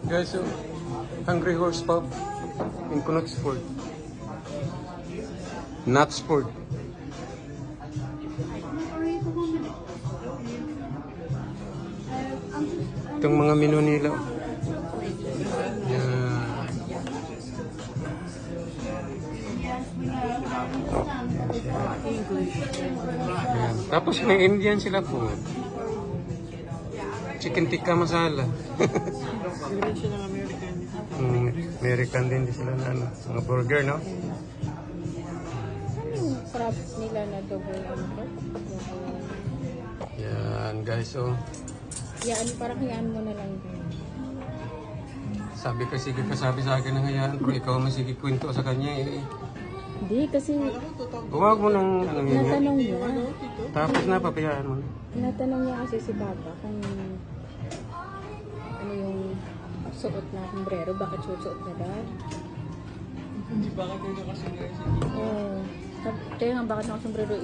Guys, so, Hungry Horse Pub in Knoxford. Knoxford. Itong mga menu nila. Yan. Yan. Tapos may Indian sila po. Chicken tikka masala. American din sila na ano, mga burger, no? Sarap nila na double Yan, guys, so yan, parang hayaan mo na lang din. sabi kasi kasabi sa akin ng hayaan, pero ikaw masige kwento sa kanya eh. Hindi, kasi Huwag mo nang ano yun. natanong niya. Tapos na, papayaan mo na. Natanong niya kasi si Papa kung ano yung suot na sombrero, bakit susuot na daw? Hindi bakit yung nakasingay siya. Oo. Kaya nga bakit nakasombrero